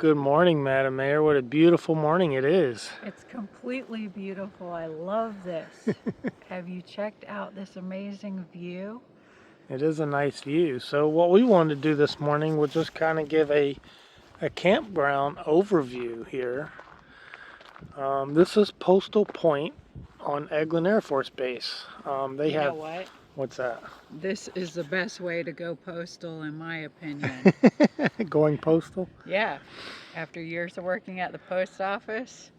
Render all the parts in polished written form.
Good morning, Madam Mayor. What a beautiful morning it is. It's completely beautiful. I love this. Have you checked out this amazing view? It is a nice view. So what we wanted to do this morning was just kind of give a campground overview here. This is Postal Point on Eglin Air Force Base. They You have, know what? what's that? This is the best way to go postal, in my opinion. Going postal? Yeah. After years of working at the post office,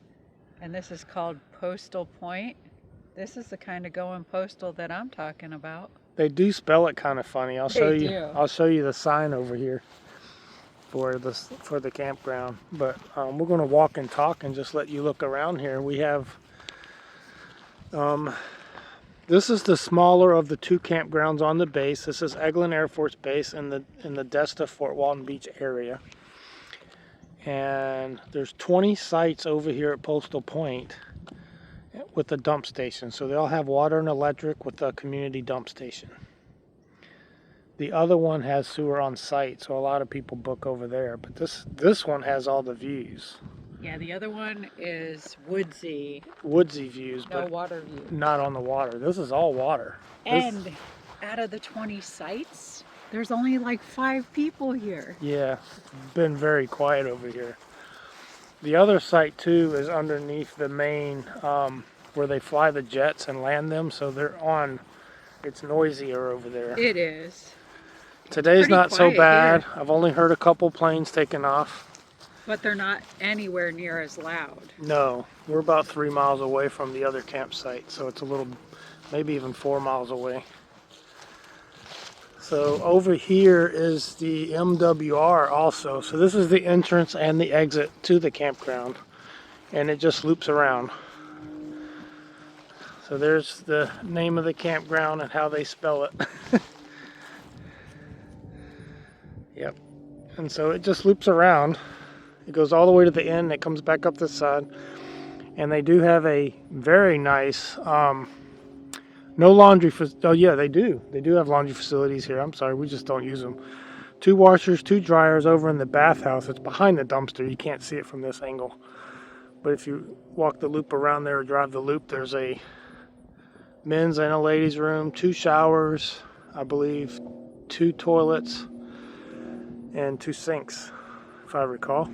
and this is called Postal Point, this is the kind of going postal that I'm talking about. They do spell it kind of funny. I'll show you. do. I'll show you the sign over here for the campground. But we're going to walk and talk and just let you look around here. We have. This is the smaller of the two campgrounds on the base. This is Eglin Air Force Base in the Desta Fort Walton Beach area. And there's 20 sites over here at Postal Point with a dump station. So they all have water and electric with a community dump station. The other one has sewer on site, so a lot of people book over there. But this one has all the views. Yeah, the other one is woodsy. Woodsy views, No but water view. not on the water. This is all water. And out of the 20 sites, there's only like 5 people here. Yeah, it's been very quiet over here. The other site too is underneath the main where they fly the jets and land them, so they're on. It's noisier over there. It is. Today's not so bad. Here. I've only heard a couple planes taking off. But they're not anywhere near as loud. No, we're about 3 miles away from the other campsite, so it's a little, maybe even 4 miles away. So over here is the MWR also. So this is the entrance and the exit to the campground, and it just loops around. So there's the name of the campground and how they spell it. Yep. And so it just loops around. It goes all the way to the end. It comes back up this side. And they do have a very nice, no laundry, oh yeah, they do. They do have laundry facilities here. I'm sorry, we just don't use them. 2 washers, 2 dryers over in the bathhouse. It's behind the dumpster. You can't see it from this angle. But if you walk the loop around there or drive the loop, there's a men's and a ladies' room, 2 showers, I believe, 2 toilets, and 2 sinks, if I recall.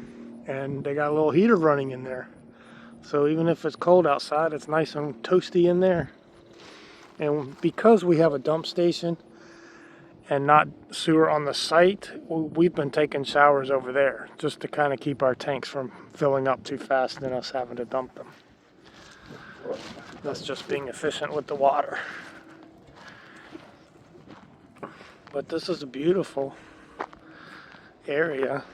And they got a little heater running in there. So even if it's cold outside, it's nice and toasty in there. And because we have a dump station and not sewer on the site, we've been taking showers over there just to kind of keep our tanks from filling up too fast and us having to dump them. That's just being efficient with the water. But this is a beautiful area.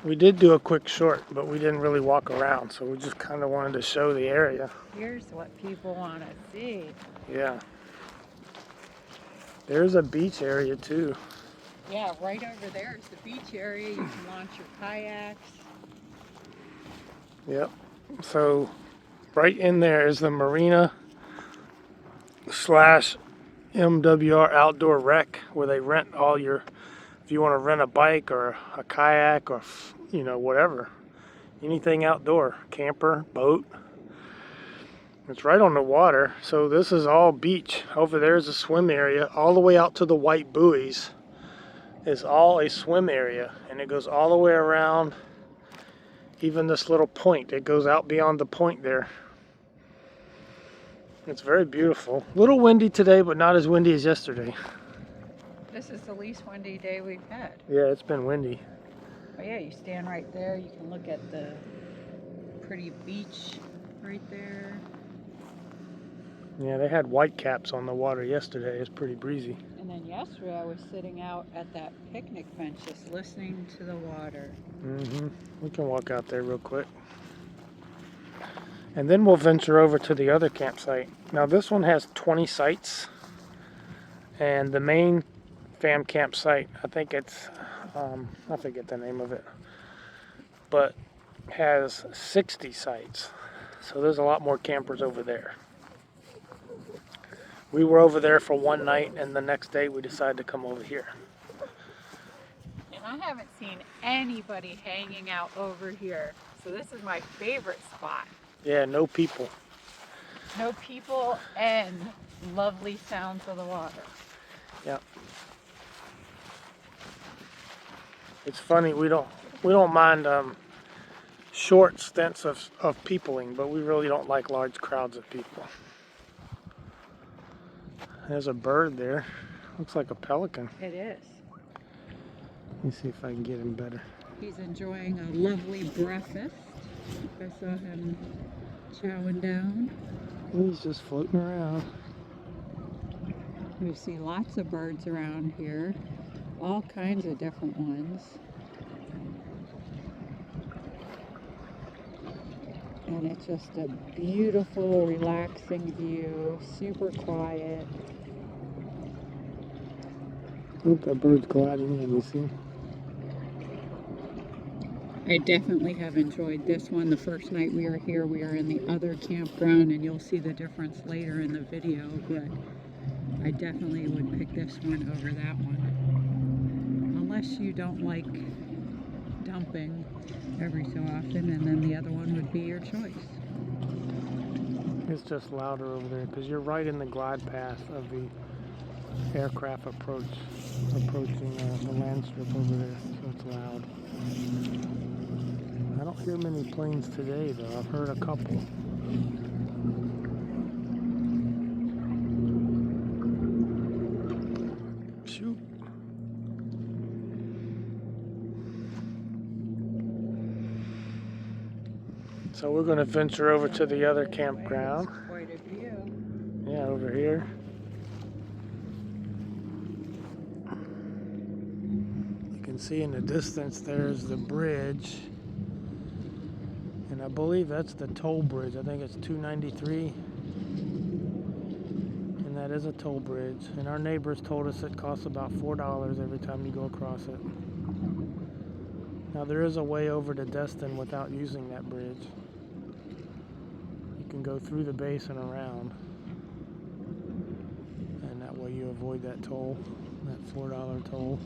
We did do a quick short, but we didn't really walk around, so we just kind of wanted to show the area. Here's what people want to see. Yeah. There's a beach area too. Yeah, right over there is the beach area. You can launch your kayaks. Yep. So right in there is the marina / MWR outdoor rec, where they rent all your, if you want to rent a bike or a kayak or, you know, whatever, anything outdoor, camper, boat. It's right on the water. So this is all beach. Over there is a swim area. All the way out to the white buoys is all a swim area. And it goes all the way around, even this little point. It goes out beyond the point there. It's very beautiful. A little windy today, but not as windy as yesterday. This is the least windy day we've had. Yeah, it's been windy. Oh yeah, you stand right there. You can look at the pretty beach right there. Yeah, they had white caps on the water yesterday. It's pretty breezy. And then yesterday I was sitting out at that picnic bench just listening to the water. We can walk out there real quick. And then we'll venture over to the other campsite. Now this one has 20 sites. And the main FamCamp site, I think it's, I forget the name of it, but has 60 sites. So there's a lot more campers over there. We were over there for one night, and the next day we decided to come over here. And I haven't seen anybody hanging out over here. So this is my favorite spot. Yeah, no people. No people and lovely sounds of the water. Yeah. It's funny, we don't mind short stints of peopling, but we really don't like large crowds of people. There's a bird there. Looks like a pelican. It is. Let me see if I can get him better. He's enjoying a lovely breakfast. I saw him chowing down. He's just floating around. We see lots of birds around here. All kinds of different ones. And it's just a beautiful, relaxing view. Super quiet. Look, that bird's gliding in, you see? I definitely have enjoyed this one. The first night we were here, we were in the other campground, and you'll see the difference later in the video, but I definitely would pick this one over that one. Unless you don't like dumping every so often, and then the other one would be your choice. It's just louder over there because you're right in the glide path of the aircraft approaching the land strip over there, so it's loud. I don't hear many planes today, though. I've heard a couple. Shoot. So we're going to venture over to the other campground. Quite a view. Yeah, over here. You can see in the distance there's the bridge. And I believe that's the toll bridge. I think it's 293. And that is a toll bridge. And our neighbors told us it costs about $4 every time you go across it. Now there is a way over to Destin without using that bridge. You can go through the base and around. And that way you avoid that toll, that $4 toll.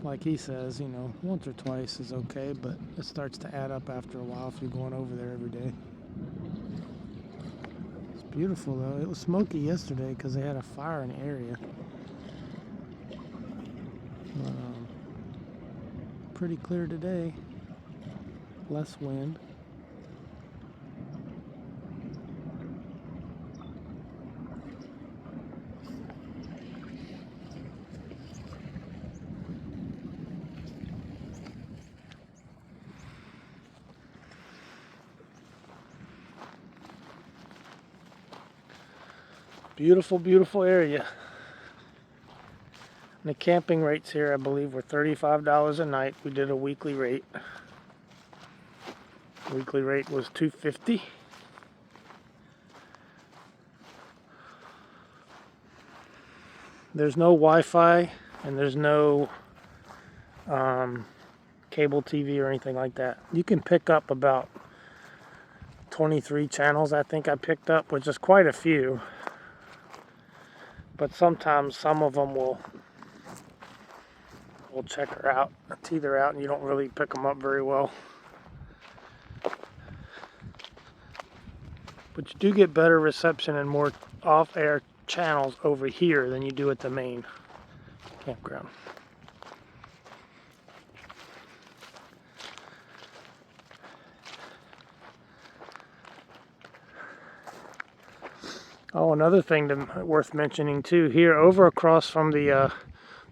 Like he says, you know, once or twice is okay, but it starts to add up after a while if you're going over there every day. It's beautiful though. It was smoky yesterday because they had a fire in the area. But, pretty clear today. Less wind. Beautiful, beautiful area. And the camping rates here, I believe, were $35 a night. We did a weekly rate. Weekly rate was $250. There's no Wi-Fi and there's no cable TV or anything like that. You can pick up about 23 channels, I think I picked up, which is quite a few. But sometimes some of them will check her out, teeter out, and you don't really pick them up very well. But you do get better reception and more off-air channels over here than you do at the main campground. Oh, another thing worth mentioning too, here over across from the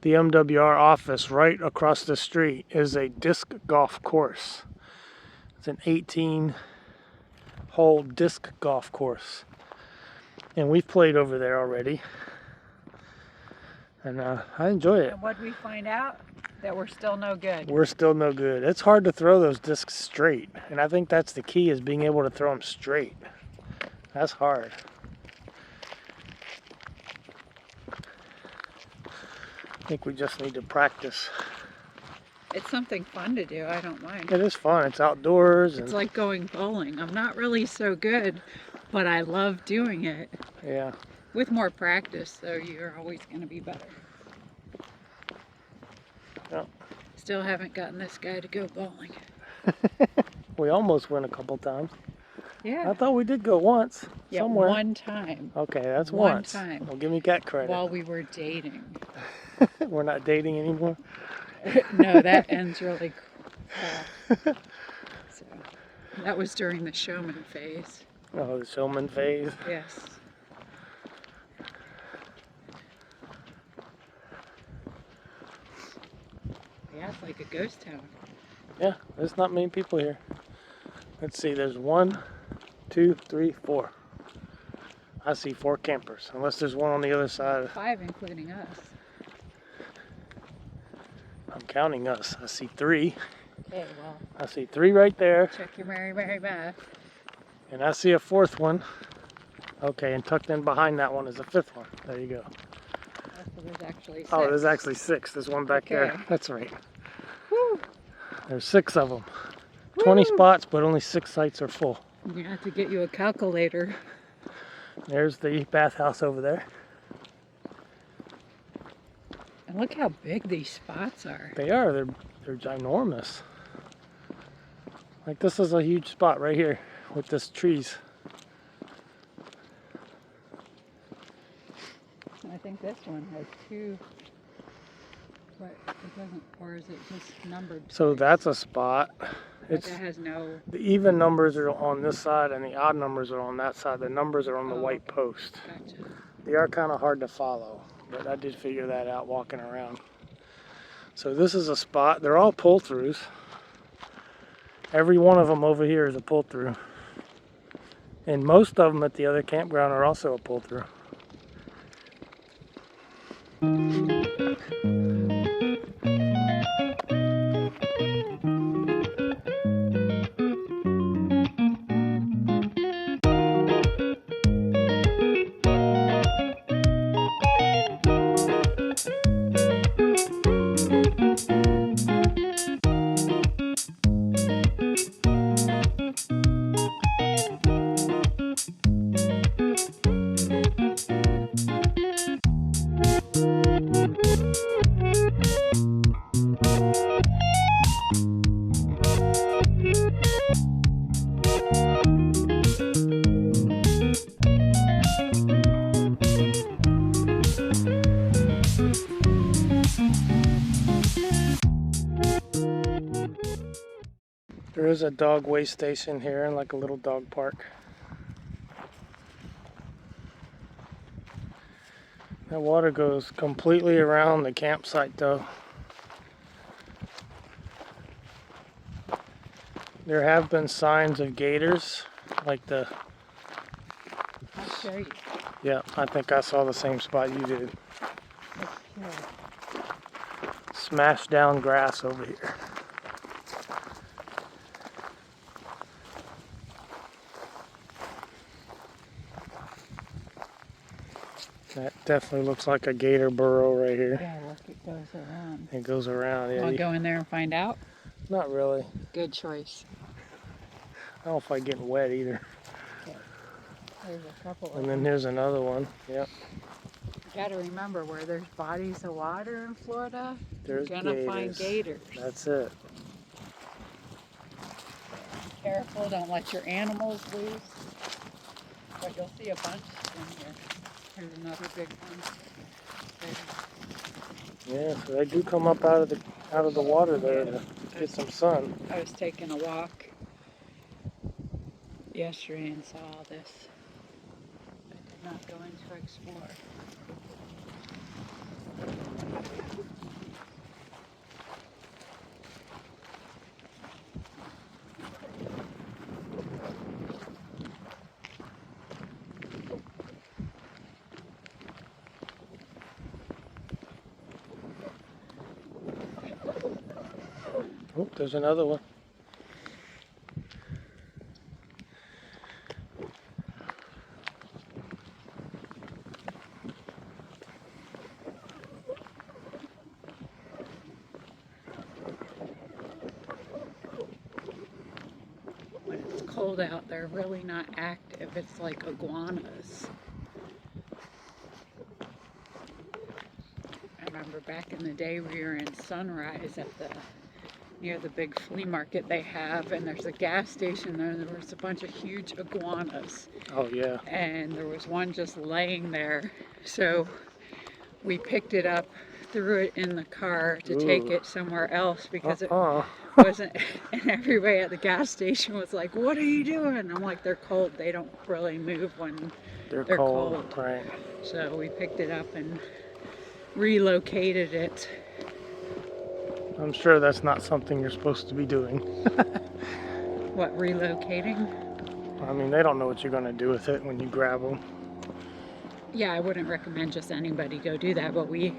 MWR office, right across the street, is a disc golf course. It's an 18-hole disc golf course. And we've played over there already. And I enjoy it. And what we find out? That we're still no good. We're still no good. It's hard to throw those discs straight. And I think that's the key, is being able to throw them straight. That's hard. I think we just need to practice. It's something fun to do. I don't mind. It is fun. It's outdoors. It's like going bowling. I'm not really so good, but I love doing it. Yeah. With more practice, so you're always going to be better. Still haven't gotten this guy to go bowling. We almost went a couple times. Yeah. I thought we did go once. Yeah, somewhere. one time. Okay, that's One once. time. Well, give me that credit. While we were dating. We're not dating anymore. No, that ends really fast. So, that was during the showman phase. Oh, the showman phase. Yes. Yeah, it's like a ghost town. Yeah, there's not many people here. Let's see, there's 1, 2, 3, 4. I see 4 campers, unless there's one on the other side. 5 including us. I'm counting us. I see 3. Okay, well. I see 3 right there. Check your merry math. And I see a 4th one. Okay, and tucked in behind that one is a 5th one. There you go. So there's actually 6. Oh, there's actually 6. There's one back there. That's right. Woo. There's 6 of them. 20 spots, but only 6 sites are full. You have to get you a calculator. There's the bathhouse over there. And look how big these spots are. They are. They're ginormous. Like this is a huge spot right here with this trees. I think this one has 2. But it doesn't, or is it just numbered? So that's a spot. But that has no. The even numbers are on this side and the odd numbers are on that side. The numbers are on the white post. Gotcha. They are kind of hard to follow, but I did figure that out walking around. So this is a spot. They're all pull-throughs. Every one of them over here is a pull-through. And most of them at the other campground are also a pull-through. There is a dog way station here and like a little dog park. That water goes completely around the campsite though. There have been signs of gators, like the... I'll show you. Yeah, I think I saw the same spot you did. Look here. Smashed down grass over here. That definitely looks like a gator burrow right here. Yeah, look, it goes around. It goes around, yeah. Want to go in there and find out? Not really. Good choice. I don't know if I'm getting wet either. Okay. There's a couple of And then them. here's another one. Yep. You got to remember, where there's bodies of water in Florida, There's you're going to find gators. gators. That's it. Be careful, don't let your animals loose. But you'll see a bunch in here. Here's another big one. Yeah, so they do come up out of the water there to get some sun. I was taking a walk yesterday and saw all this. I did not go in to explore. Oh, there's another one. When it's cold out, they're really not active. It's like iguanas. I remember remember back in the day we were in Sunrise at near the big flea market they have, and there's a gas station there, and there was a bunch of huge iguanas. Oh yeah. And there was one just laying there. So we picked it up, threw it in the car to take it somewhere else because it wasn't, and everybody at the gas station was like, "What are you doing?" I'm like, "They're cold. They don't really move when they're cold." Right. So we picked it up and relocated it. I'm sure that's not something you're supposed to be doing. What, relocating? I mean, they don't know what you're going to do with it when you grab them. Yeah, I wouldn't recommend just anybody go do that, but we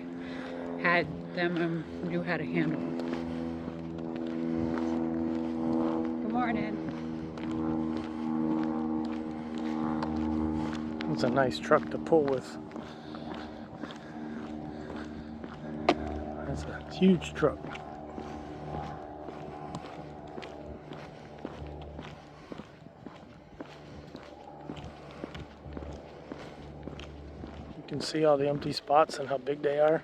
had them and knew how to handle them. Good morning. It's a nice truck to pull with. That's a huge truck. You can see all the empty spots and how big they are.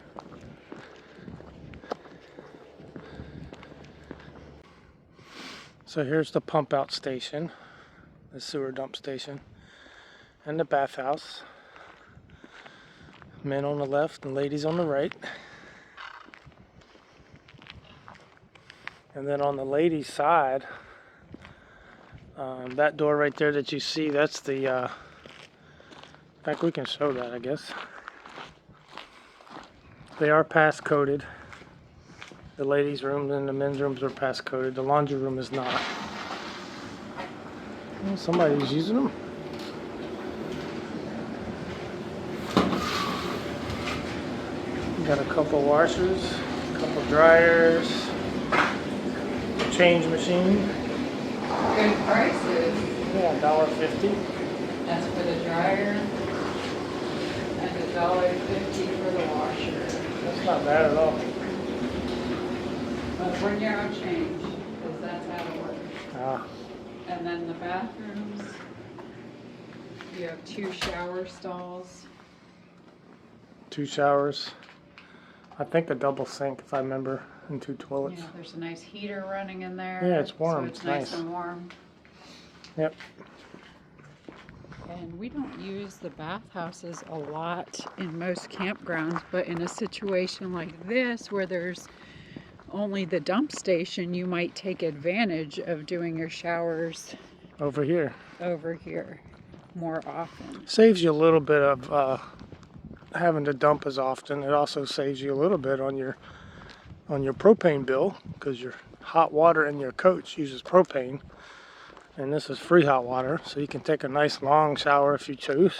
So here's the pump out station, the sewer dump station, and the bathhouse. Men on the left and ladies on the right. And then on the ladies' side, that door right there that you see, that's the, in fact we can show that, I guess. They are pass coded. The ladies' rooms and the men's rooms are pass coded. The laundry room is not. Well, somebody's using them. Got a couple washers, a couple dryers, change machine. Good prices. Yeah, $1.50. That's for the dryer and $1.50 for the washer. That's not bad at all. But bring your own change, because that's how it works. Ah, And then the bathrooms, you have 2 shower stalls. 2 showers. I think a double sink, if I remember, and 2 toilets. Yeah, there's a nice heater running in there. Yeah, it's warm. So it's It's nice nice. and warm. Yep. And we don't use the bathhouses a lot in most campgrounds, but in a situation like this where there's only the dump station, you might take advantage of doing your showers Over here. over here more often. Saves you a little bit of having to dump as often. It also saves you a little bit on your propane bill, because your hot water in your coach uses propane, and this is free hot water, so you can take a nice long shower if you choose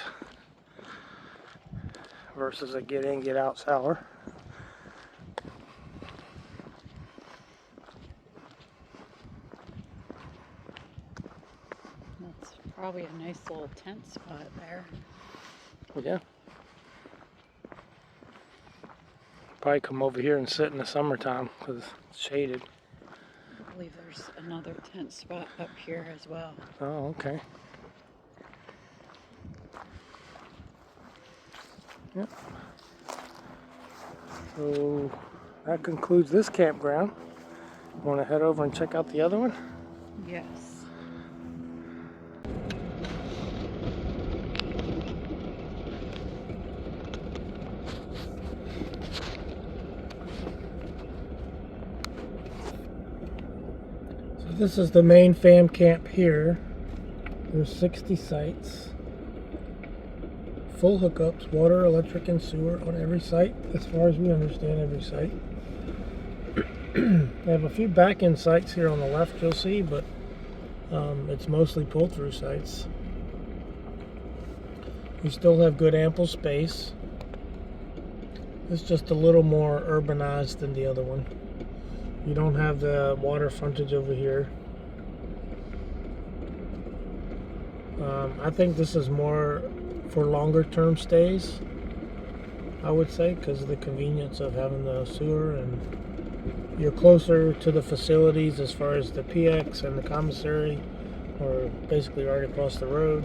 versus a get in get out shower. That's probably a nice little tent spot there. Yeah. Probably come over here and sit in the summertime because it's shaded. I believe there's another tent spot up here as well. Oh, okay. Yep. So that concludes this campground. Want to head over and check out the other one? Yes. So this is the main fam camp here. There's 60 sites. Full hookups, water, electric, and sewer on every site, as far as we understand every site. They have a few back-end sites here on the left you'll see, but it's mostly pull-through sites. We still have good ample space. It's just a little more urbanized than the other one. You don't have the water frontage over here. I think this is more for longer term stays, I would say, because of the convenience of having the sewer, and you're closer to the facilities as far as the PX and the commissary, or basically right across the road.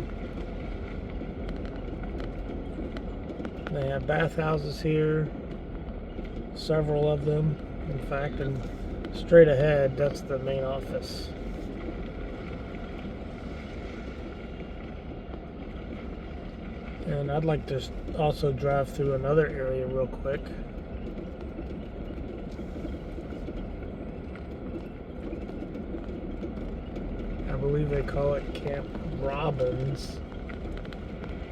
They have bathhouses here. several of them, in fact, and straight ahead, that's the main office. And I'd like to also drive through another area real quick. I believe they call it Camp Robbins.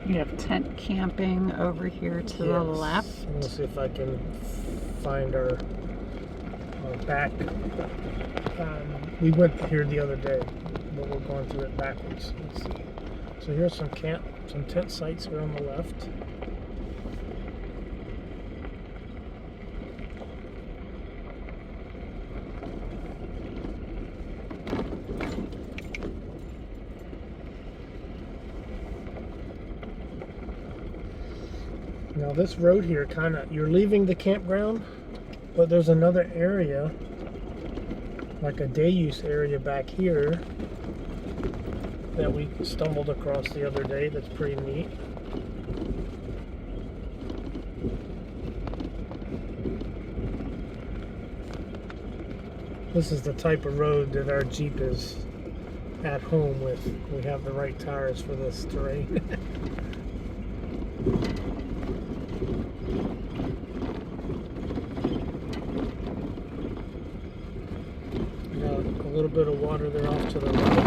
You have tent camping over here to the left. I'm gonna see if I can find our back. We went here the other day, but we're going through it backwards. Let's see. So here's some tent sites here on the left. Now this road here you're leaving the campground, but there's another area, like a day use area back here that we stumbled across the other day that's pretty neat. This is the type of road that our Jeep is at home with. We have the right tires for this terrain. A little bit of water there off to the right.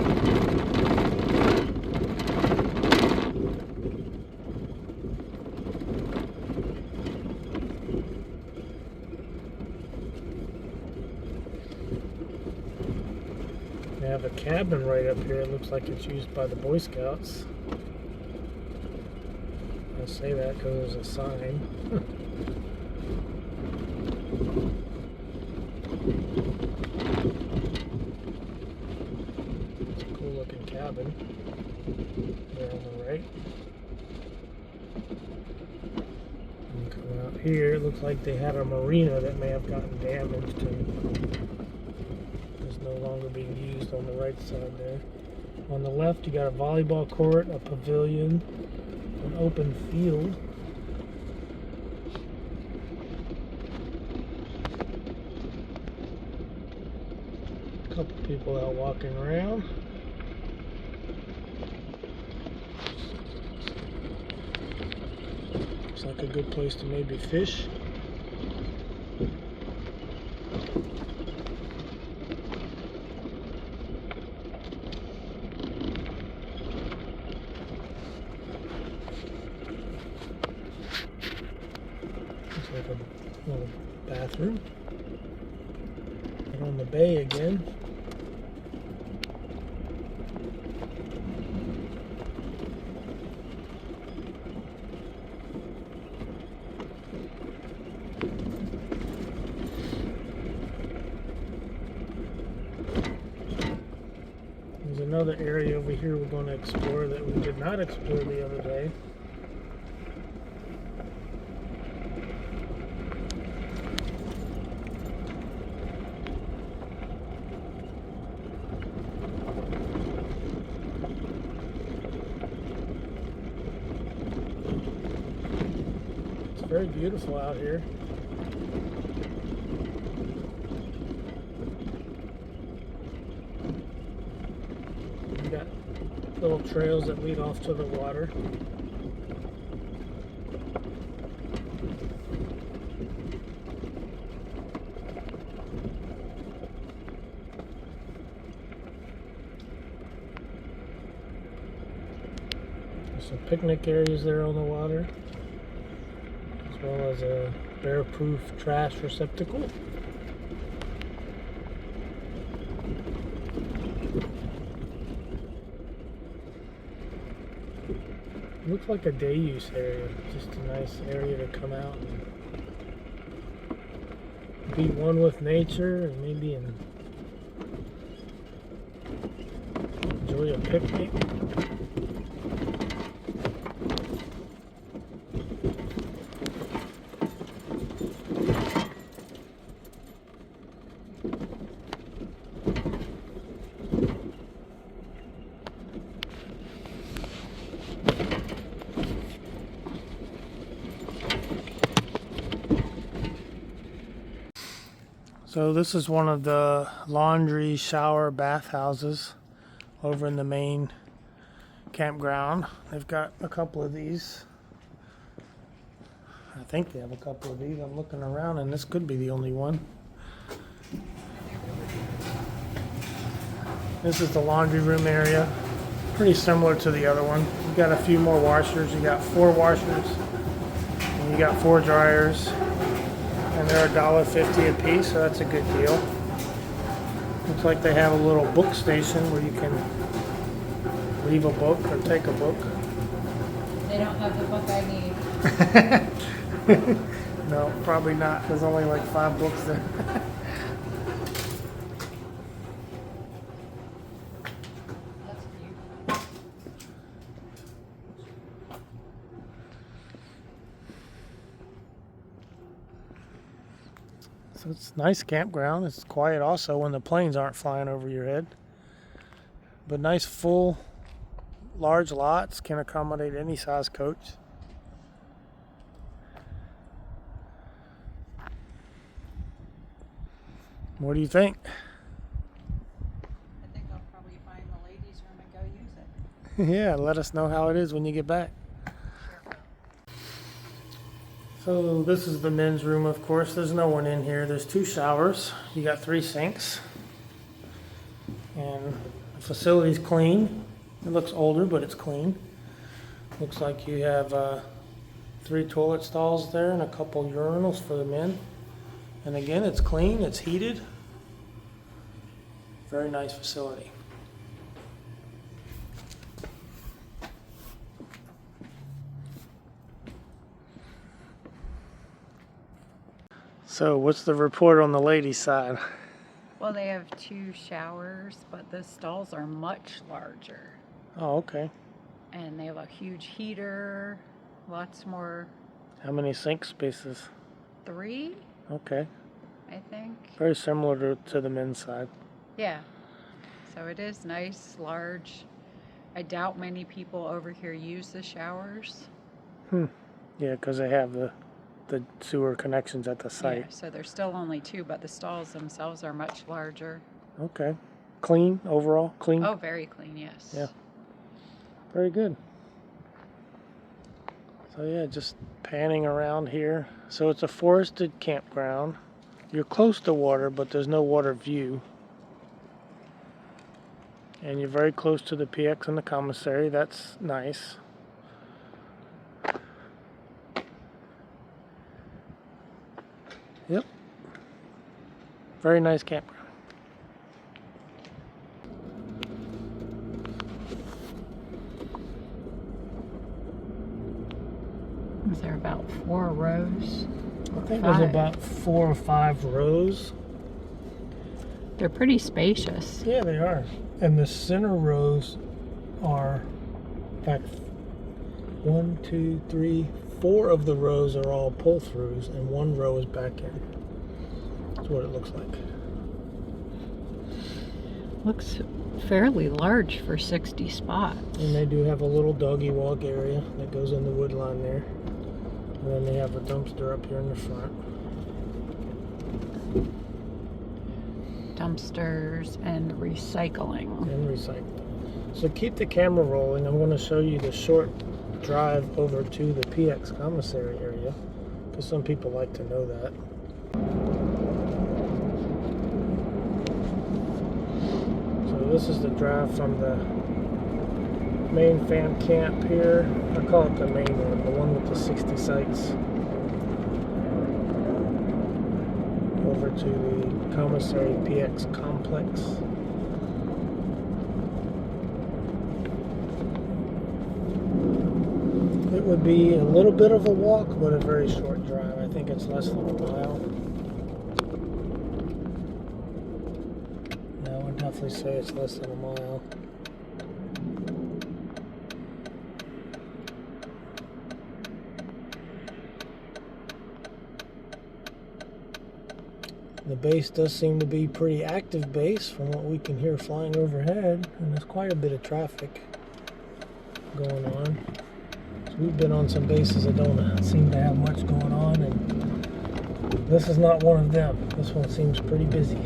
They have a cabin right up here. It looks like it's used by the Boy Scouts. I say that because there's a sign. Cabin there on the right. And come out here, it looks like they had a marina that may have gotten damaged and is no longer being used on the right side there. On the left, you got a volleyball court, a pavilion, an open field. A couple people out walking around. Like a good place to maybe fish. Looks like a little bathroom. And on the bay again. Another area over here we're going to explore that we did not explore the other day. It's very beautiful out here. Got little trails that lead off to the water. There's some picnic areas there on the water, as well as a bear-proof trash receptacle. Looks like a day use area, just a nice area to come out and be one with nature and maybe enjoy a picnic. So this is one of the laundry, shower, bath houses over in the main campground. They've got a couple of these. I think they have a couple of these. I'm looking around and this could be the only one. This is the laundry room area. Pretty similar to the other one. You got a few more washers. You got 4 washers. And you got 4 dryers. And they're $1.50 a piece, so that's a good deal. Looks like they have a little book station where you can leave a book or take a book. They don't have the book I need. No, probably not. There's only like 5 books there. That's beautiful. So it's a nice campground. It's quiet also when the planes aren't flying over your head. But nice full, large lots can accommodate any size coach. What do you think? I think I'll probably find the ladies' room and go use it. Yeah, let us know how it is when you get back. So this is the men's room, of course. There's no one in here. There's 2 showers. You got 3 sinks. And the facility's clean. It looks older, but it's clean. Looks like you have 3 toilet stalls there and a couple urinals for the men. And again, it's clean, it's heated. Very nice facility. So what's the report on the ladies' side? Well, they have 2 showers, but the stalls are much larger. Oh, okay. And they have a huge heater, lots more. How many sink spaces? 3, Okay. I think. Very similar to the men's side. Yeah. So it is nice, large. I doubt many people over here use the showers. Yeah, because they have the sewer connections at the site. Yeah, so there's still only 2, but the stalls themselves are much larger. Okay. Clean overall? Clean? Oh, very clean, yes. Yeah. Very good. So yeah, just panning around here. So it's a forested campground. You're close to water, but there's no water view. And you're very close to the PX and the commissary. That's nice. Yep. Very nice campground. Is there about 4 rows? I think 5. there's about 4 or 5 rows. They're pretty spacious. Yeah, they are. And the center rows are, in fact, 1, 2, 3, 4 of the rows are all pull-throughs, and 1 row is back in. That's what it looks like. Looks fairly large for 60 spots. And they do have a little doggy walk area that goes in the wood line there. And then they have a dumpster up here in the front. Dumpsters and recycling. And recycling. So keep the camera rolling. I'm going to show you the short drive over to the PX commissary area, because some people like to know that. So this is the drive from the main FamCamp here. I call it the main one, the one with the 60 sites. Over to the commissary PX complex. It would be a little bit of a walk, but a very short drive. I think it's less than a mile. No, I would definitely say it's less than a mile. The base does seem to be pretty active base from what we can hear flying overhead, and there's quite a bit of traffic going on. So we've been on some bases that don't seem to have much going on, and This is not one of them. This one seems pretty busy.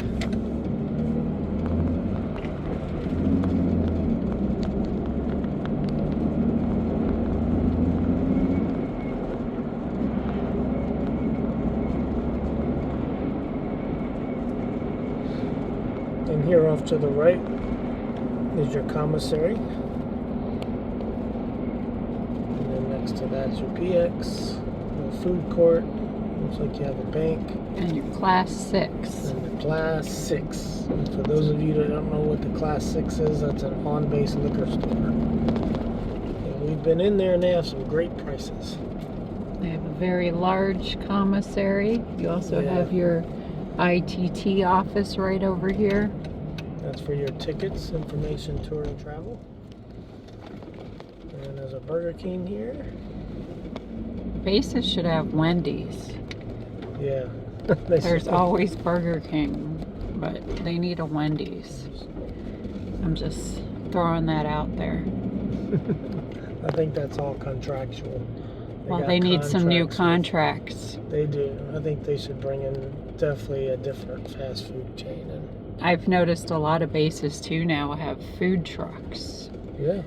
And here off to the right is your commissary. And then next to that's your PX, your food court. Looks like you have a bank. And your Class 6. And the Class 6. And for those of you that don't know what the Class 6 is, that's an on-base liquor store. And we've been in there and they have some great prices. They have a very large commissary. You also have your ITT office right over here. That's for your tickets, information, tour, and travel. And there's a Burger King here. Bases should have Wendy's. Yeah. There's always Burger King, but they need a Wendy's. I'm just throwing that out there. I think that's all contractual. Well, they need some new contracts. They do. I think they should bring in definitely a different fast food chain. And I've noticed a lot of bases too now have food trucks. yeah.